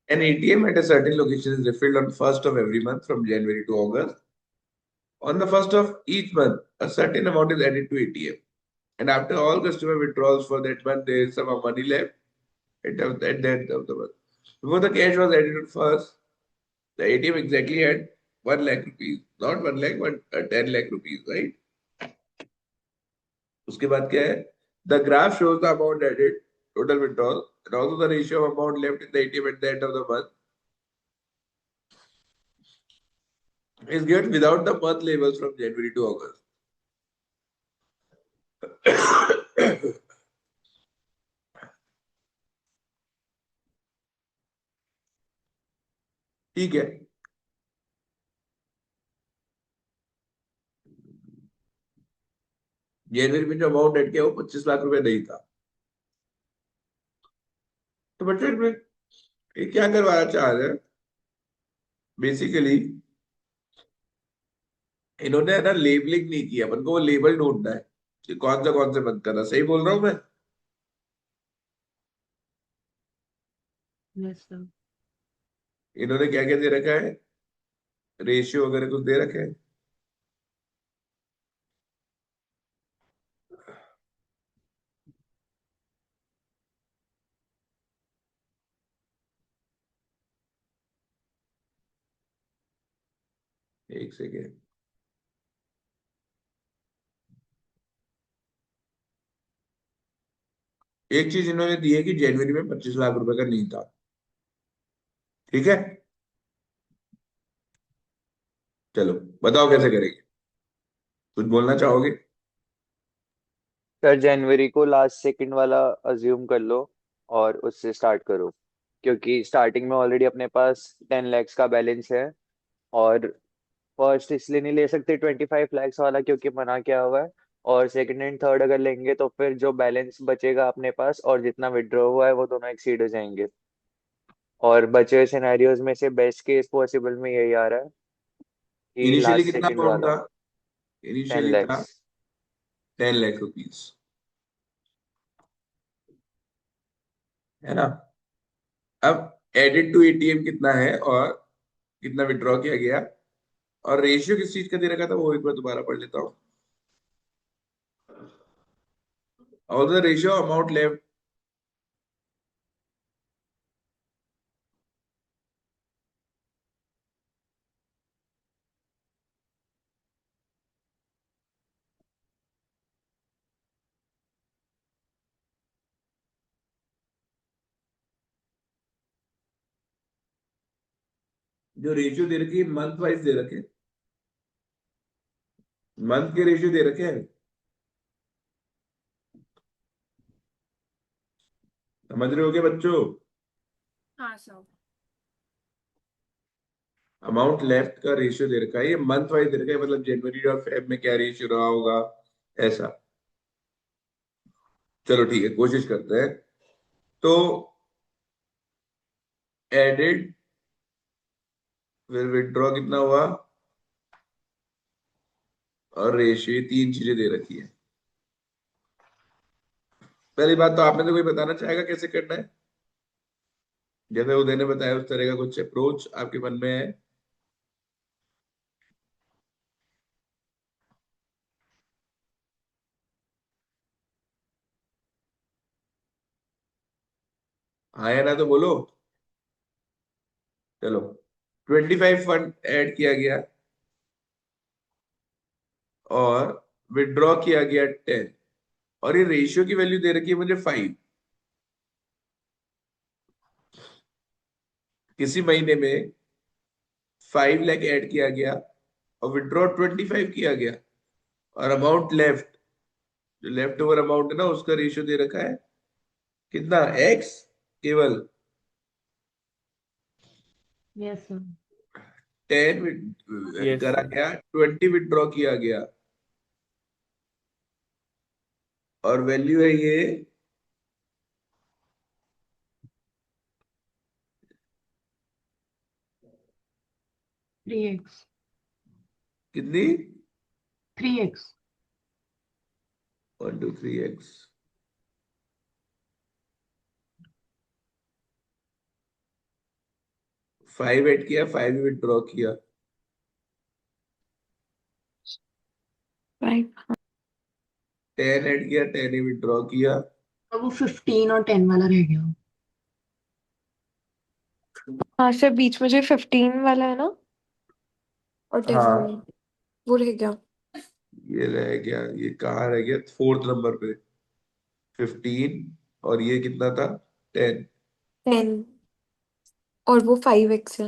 An ATM at a certain location is refilled on 1st of every month from January to August. On the 1st of each month, a certain amount is added to ATM. And after all customer withdrawals for that month, there is some money left at the end of the month. Before the cash was added on first, the ATM exactly had 1 lakh rupees. Not 1 lakh, but 10 lakh rupees, right? उसके बाद क्या है? The graph shows the amount added, total withdrawal, and also the ratio of amount left in the ATM at the end of the month is given without the month labels from January to August. ठीक है. जनवरी में जो amount add किया वो 25 लाख रुपए नहीं था. तो बच्चों इसमें ये क्या करवाना चाह रहे हैं? बेसिकली इन्होंने है ना लेबलिंग नहीं किया, अपन को वो लेबल ढूंढना है कि कौन से बंद करना. सही बोल रहा हूँ मैं? Yes sir. इन्होंने क्या क्या दे रखा है? रेशियो वगैरह कुछ दे रखे हैं. एक सेकेंड. एक चीज इन्होंने दी है कि जनवरी में 25 लाख रुपए का नहीं था. ठीक है, चलो बताओ कैसे करेंगे. कुछ बोलना चाहोगे? सर जनवरी को लास्ट सेकंड वाला अज्यूम कर लो और उससे स्टार्ट करो, क्योंकि स्टार्टिंग में ऑलरेडी अपने पास 10 लैक्स का बैलेंस है। और फर्स्ट इसलिए नहीं ले सकते 25 लैक्स वाला क्योंकि मना किया हुआ है। और सेकंड एंड थर्ड अगर लेंगे तो फिर जो बैलेंस बचेगा अपने पास और जितना विड्रॉ हुआ है वो दोनों एक्सीड हो जाएंगे। और बचे हुए सिनेरियोज में से बेस्ट केस पॉसिबल में यही आ रहा है कि इनिशियली लास्ट कितना सेकंड अमाउंट वाला था? टेन इनिशियली था लैक्स 10 लाख रुपीज, है ना? अब एडेड टू एटीएम कितना है और कितना विड्रॉ किया गया और रेशियो किस चीज का दे रखा था वो एक बार दोबारा पढ़ लेता हूँ. और द रेशियो अमाउंट लेफ्ट. जो रेशियो दे रखी है मंथ वाइज दे रखे. मंथ के रेशियो दे रखे हैं. समझ रहे हो क्या बच्चों? हाँ सर। अमाउंट लेफ्ट का रेशियो दे रखा है, ये मंथ वाइज दे रखा है, मतलब जनवरी और फेब में क्या रेशियो रहा होगा ऐसा. चलो ठीक है, कोशिश करते हैं. तो एडेड फिर विड्रॉ कितना हुआ और रेशियो, तीन चीजें दे रखी है. पहली बात तो आप में से कोई बताना चाहेगा कैसे करना है? जैसे उदय ने बताया उस तरह का कुछ अप्रोच आपके मन में है? हाँ या ना तो बोलो. चलो, 25 फंड ऐड किया गया और विड्रॉ किया गया 10, और ये रेशियो की वैल्यू दे रखी है मुझे 5. किसी महीने में 5 लाख ऐड किया गया और विड्रॉ 25 किया गया, और अमाउंट लेफ्ट, जो लेफ्ट ओवर अमाउंट है ना उसका रेशियो दे रखा है कितना, एक्स. केवल यस सर। 10 यस करा सर। गया, 20 विड्रॉ किया गया, और वैल्यू है ये 3x। कितनी? 3x। 1 2 3 x. 5 ऐड किया, 5 विड्रॉ किया, 5। 10 ऐड किया, 10 ही विड्रॉ किया, अब वो 15 और 10 वाला रह गया। हाँ सर, बीच में जो 15 वाला है ना और 10 वाला हाँ वो रह गया। ये रह गया, ये कहाँ रह गया, 4th नंबर पे 15, और ये कितना था, 10, 10 और वो 5x है।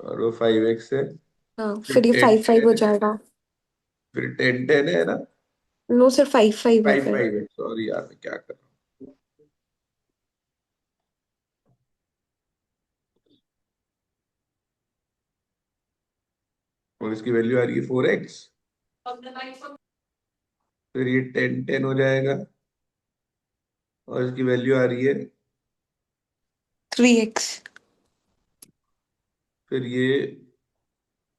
और वो 5x है, हाँ, फिर फिर ये 10 5 5 हो 10 है, जाएगा। फिर 10 10 है ना, नो सर, 5 5 है 5 फिर। 5 है, सॉरी यार मैं क्या कर रहा हूँ। और इसकी वैल्यू आ रही है 4x, फिर ये 10 10 हो जाएगा, और इसकी वैल्यू आ रही है, 3x। फिर ये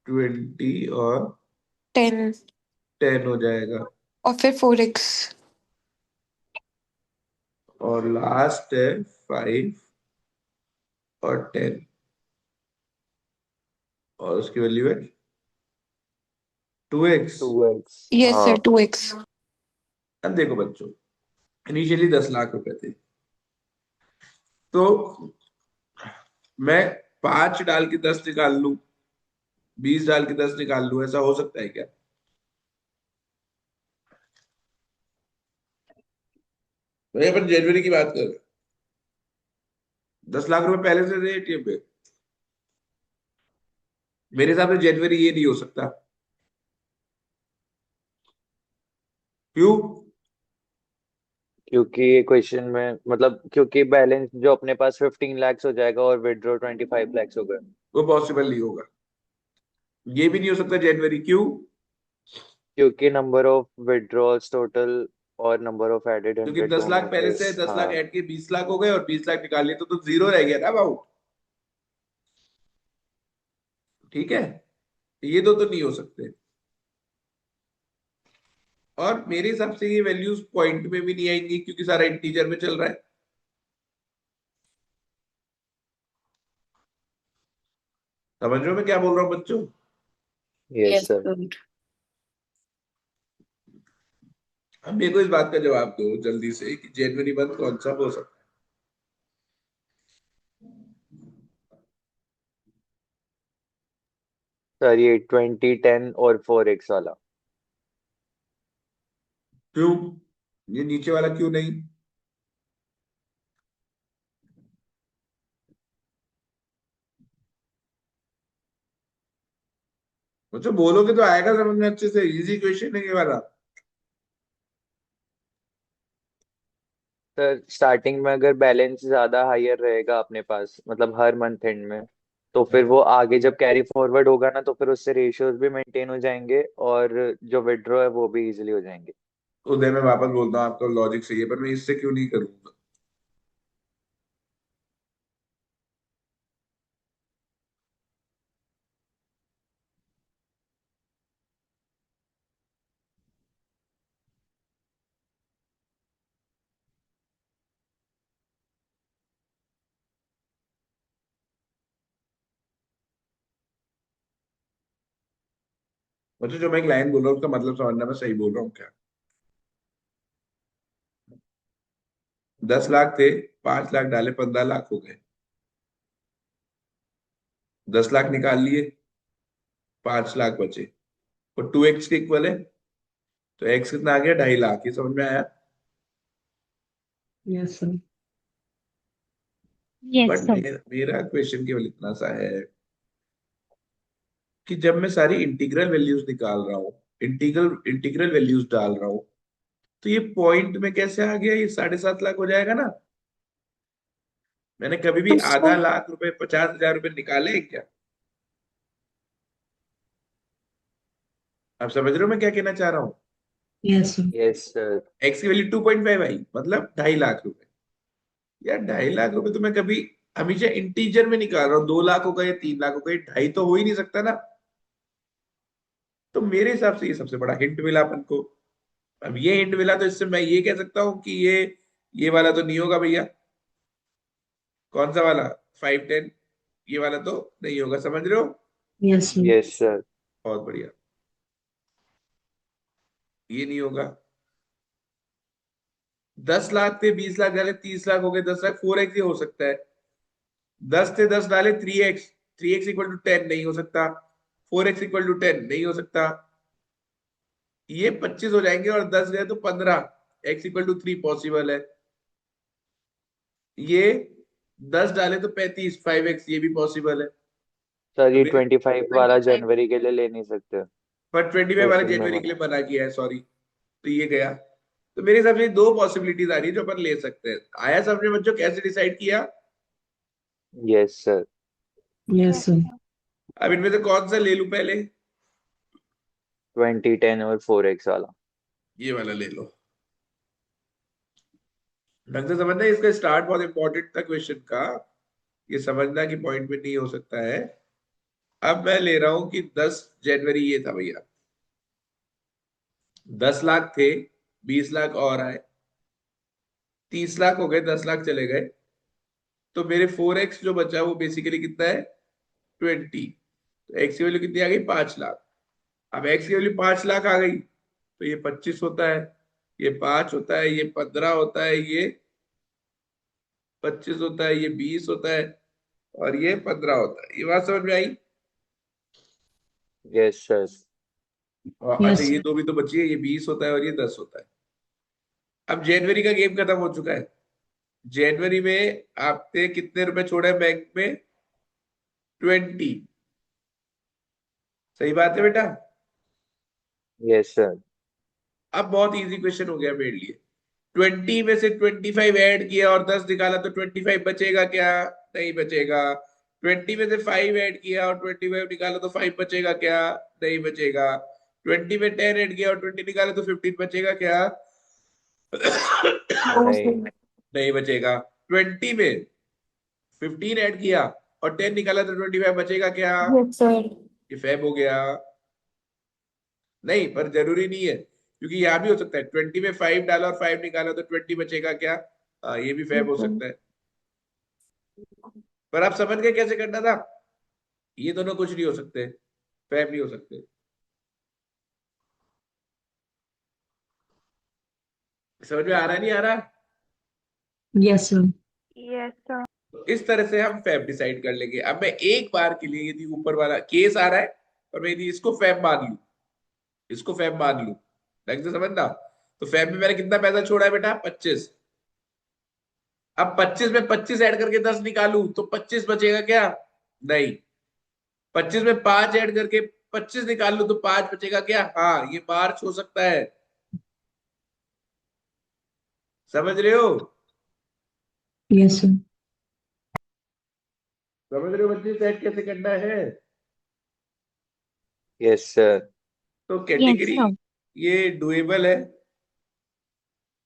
20 और 10 10 हो जाएगा, और फिर 4x। और लास्ट है 5 और 10, और उसकी वैल्यू है 2x। 2x। यस हाँ सर, 2x। अब देखो बच्चों, इनिशियली 10 लाख रुपए थे, तो मैं 5 डाल के 10 निकाल लूं, 20 डाल के 10 निकाल लूं, ऐसा हो सकता है क्या? भाई अपन जनवरी की बात कर रहे हैं, 10 लाख रुपए पहले से थे एटीएम पे, मेरे हिसाब से जनवरी ये नहीं हो सकता। क्यों? क्योंकि ये क्वेश्चन में मतलब क्योंकि बैलेंस जो अपने पास 15 lakhs हो जाएगा और विड्रॉ 25 lakhs होगा। वो पॉसिबल नहीं होगा। ये भी नहीं हो सकता जनवरी, क्यों? क्योंकि नंबर ऑफ विड्रॉल्स टोटल और नंबर ऑफ एडेड क्योंकि 100 दस दोनों लाख में पहले से। से, 10 लाख हाँ ऐड के 20 लाख हो गए, और 20 लाख निकाल लिए तो जीरो रह गया ना अबाउट। ठीक है, ये दो तो नहीं हो सकते। और मेरे हिसाब से ये वैल्यूज पॉइंट में भी नहीं आएंगी, क्योंकि सारा इंटीजर में चल रहा है। समझ रहे हो मैं क्या बोल रहा हूँ बच्चों? Yes yes sir. सर। अब मेरे को इस बात का जवाब दो जल्दी से कि जनवरी मंथ कौन सा हो सकता सर ये 20 10 और 4x वाला। है? क्यों? ये नीचे वाला क्यों नहीं? बच्चों बोलोगे तो आएगा समझ में अच्छे से, इजी क्वेश्चन है ये वाला। सर स्टार्टिंग में अगर बैलेंस ज्यादा हायर रहेगा अपने पास मतलब हर मंथ एंड में, तो फिर वो आगे जब कैरी फॉरवर्ड होगा ना तो फिर उससे रेशियोज भी मेंटेन हो जाएंगे और जो विड्रॉ है वो भी इजीली हो जाएंगे। उदय मैं वापस बोलता हूँ, आपका लॉजिक सही है, पर मैं इससे क्यों नहीं करूंगा? बच्चों जो मैं एक लाइन बोल रहा हूँ उसका मतलब समझना, मैं सही बोल रहा हूँ क्या? 10 लाख थे, 5 लाख डाले, 15 लाख हो गए, 10 लाख निकाल लिए, 5 लाख बचे, और 2x के इक्वल है, तो x कितना आ गया, 2.5 लाख। ये समझ में आया? Yes sir. बट मेरा क्वेश्चन केवल इतना सा है कि जब मैं सारी इंटीग्रल वैल्यूज निकाल रहा हूँ, इंटीग्रल इंटीग्रल वैल्यूज डाल रहा हूँ, तो ये पॉइंट में कैसे आ गया? ये 7.5 लाख हो जाएगा ना। मैंने कभी भी तो आधा सर लाख रुपए, 50,000 रुपए निकाले हैं क्या? आप समझ रहे हो मैं क्या कहना चाह रहा हूँ? Yes sir. Yes sir. X की वैल्यू 2.5 आई, मतलब 2.5 लाख रुपए। यार 2.5 लाख रुपए तो मैं कभी हमेशा इंटीजर में निकाल रहा हूँ, 2 लाख हो गए, 3 लाख हो गए, ढाई तो हो ही नहीं सकता ना। तो मेरे हिसाब से ये सबसे बड़ा हिंट मिला अपन को। अब ये हिंट मिला तो इससे मैं ये कह सकता हूँ कि ये वाला तो नहीं होगा भैया। कौन सा वाला? 5 10? ये वाला तो नहीं होगा, समझ रहे हो? Yes, sir. Yes sir. बहुत बढ़िया, ये नहीं होगा। 10 लाख थे, 20 लाख डाले, 30 लाख हो गए, 10 लाख, 4x ये हो सकता है। 10 थे 10 डाले, 3x, 3x इक्वल टू 10 नहीं हो सकता। 4x इक्वल टू 10 नहीं हो सकता। ये 25 हो जाएंगे और 10 गए तो 15, x इक्वल टू 3 पॉसिबल है। ये 10 डाले तो 35, 5x ये भी पॉसिबल है। सर तो ये मेरे 25 वाला जनवरी के लिए ले नहीं सकते पर 25 वाला क्वेश्चन में जनवरी के मना। लिए मना किया है, सॉरी। तो ये गया। तो मेरे हिसाब से दो पॉसिबिलिटीज आ रही है जो अपन ले सकते हैं। आया समझ में बच्चों कैसे डिसाइड किया? Yes sir. Yes, sir. अब इनमें से कौन सा ले लूं पहले? 20, 10 और 4x वाला। ये वाला ले लो। ढंग से समझना, इसका स्टार्ट बहुत इंपॉर्टेंट था क्वेश्चन का। ये समझना कि पॉइंट में नहीं हो सकता है। अब मैं ले रहा हूं कि 10 जनवरी ये था भैया, 10 लाख थे, 20 लाख और आए, 30 लाख हो गए, 10 लाख चले गए। तो मेरे 4x जो बचा वो बेसिकली कितना है? 20। तो x की वैल्यू कितनी आ गई? 5 लाख। अब x की वैल्यू 5 लाख आ गई तो ये 25 होता है, ये 5 होता है, ये 15 होता है, ये 25 होता है, ये 20 होता है, और ये 15 होता है। ये बात समझ में आई? Yes sir. और अच्छा, Yes, ये sir. दो भी तो बची है, ये 20 होता है और ये 10 होता है। अब जनवरी का गेम खत्म हो चुका है। जनवरी में आपने कितने रुपए छोड़े बैंक में? 20। सही बात है बेटा? Yes sir. अब बहुत इजी क्वेश्चन हो गया मेरे लिए। 20 में से 25 ऐड किया और 10 निकाला तो 25 बचेगा क्या? नहीं बचेगा। 20 में से 5 ऐड किया और 25 निकाला तो 5 बचेगा क्या? नहीं बचेगा। 20 में 10 ऐड किया और 20 निकाला तो 15 बचेगा क्या? No, नहीं। sir. नहीं बचेगा। 20 में 15 ऐड किया और 10 निकाला तो 25 बचेगा क्या? Yes, sir. ये फैब हो गया। नहीं, पर जरूरी नहीं है, क्योंकि यहां भी हो सकता है 20 में 5 डाला और 5 निकाला तो 20 बचेगा क्या? ये भी फैब Yes, हो sir. सकता है। पर आप समझ गए कैसे करना था? ये दोनों कुछ नहीं हो सकते, फैब नहीं हो सकते। समझ में आ रहा है नहीं आ रहा? Yes, sir. Yes, sir. तो इस तरह से हम फैब डिसाइड कर लेंगे। अब मैं एक बार के लिए, यदि ऊपर वाला केस आ रहा है और मैं यदि इसको फैब मान लूं, इसको फैब मान लूं, ढंग से समझना। तो फैब में मैंने कितना पैसा छोड़ा है बेटा? 25। अब 25 में 25 ऐड करके 10 निकालू तो 25 बचेगा क्या? नहीं। 25 में 5 ऐड करके 25 निकाल लू तो 5 बचेगा क्या? हाँ, ये मार्च हो सकता है। समझ रहे हो? Yes, sir. समझ रहे हो बच्चे सेट कैसे करना है? Yes sir. तो Yes, कैटेगरी sir. ये डुएबल है,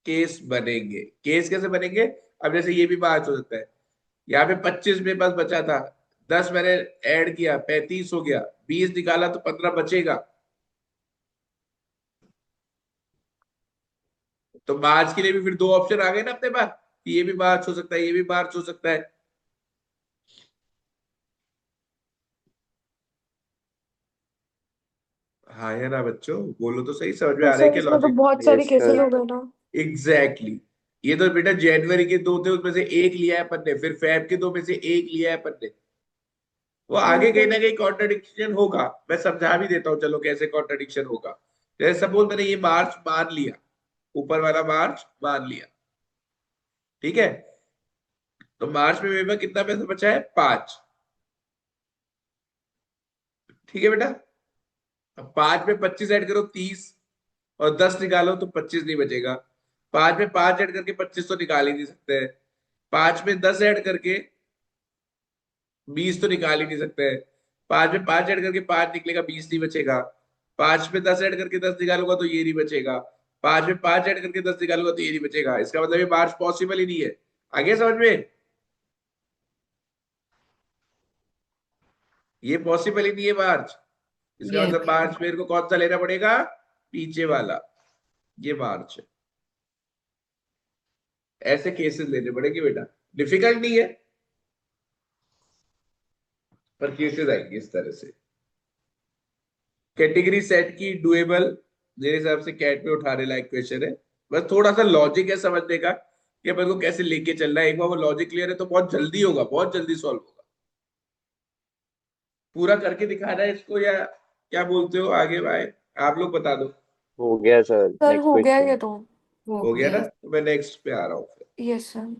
केस बनेंगे। केस कैसे बनेंगे? अब जैसे ये भी मार्च हो सकता है। यहाँ पे 25 में बस बचा था, 10 मैंने ऐड किया, 35 हो गया, 20 निकाला तो 15 बचेगा। तो मार्च के लिए भी फिर दो ऑप्शन आ गए ना अपने पास, कि ये भी मार्च हो सकता है, ये भी मार्च हो सकता है। हाँ है ना बच्चों? बोलो तो सही, समझ में तो आ रहा है सर क्या इसमें तो लॉजिक? बहुत सारे यस केसेस सर। हो गए ना। Exactly exactly. ये तो बेटा जनवरी के दो थे, उसमें से एक लिया है अपन ने, फिर फेब के दो में से एक लिया है अपन ने। वो आगे कहीं ना कहीं कॉन्ट्रडिक्शन होगा, मैं समझा भी देता हूँ चलो कैसे कॉन्ट्रडिक्शन होगा। जैसे सपोज मैंने ये मार्च मान लिया, ऊपर वाला मार्च मान लिया, ठीक है? तो मार्च में मेरे पास कितना पैसा बचा है? 5। ठीक है बेटा? अब 5 में 25 ऐड करो 30, और 10 निकालो तो 25 नहीं बचेगा। 5 में 5 ऐड करके 25 तो निकाल ही नहीं सकते हैं। 5 में 10 ऐड करके 20 तो निकाल ही नहीं सकते हैं। 5 में 5 ऐड करके 5 निकलेगा, 20 नहीं बचेगा। 5 में 10 ऐड करके 10 निकालूंगा तो ये नहीं बचेगा। 5 में 5 ऐड करके 10 निकालूंगा तो ये नहीं बचेगा। इसका मतलब ये मार्च पॉसिबल ही नहीं है। आगे समझ में? ये पॉसिबल ही नहीं है मार्च। इसका Yes. मतलब मार्च मेरे को कौन सा लेना पड़ेगा? पीछे वाला, ये मार्च है। ऐसे केसेस लेने पड़ेंगे बेटा, डिफिकल्ट नहीं है। पर केसेस आएंगे इस तरह से। कैटेगरी सेट की डुएबल, मेरे हिसाब से कैट में उठाने लायक क्वेश्चन है। बस थोड़ा सा लॉजिक है समझने का कि अपन को कैसे लेके चलना है। एक बार वो लॉजिक क्लियर है तो बहुत जल्दी होगा, बहुत जल्दी सॉल्व होगा। पूरा करके दिखाना है इसको या क्या बोलते हो आगे भाई? आप लोग बता दो। हो गया सर, सर नेक्स्ट हो गया क्वेश्चन। ये तो। हो गया ना? तो मैं नेक्स्ट पे आ रहा हूँ फिर। Yes sir.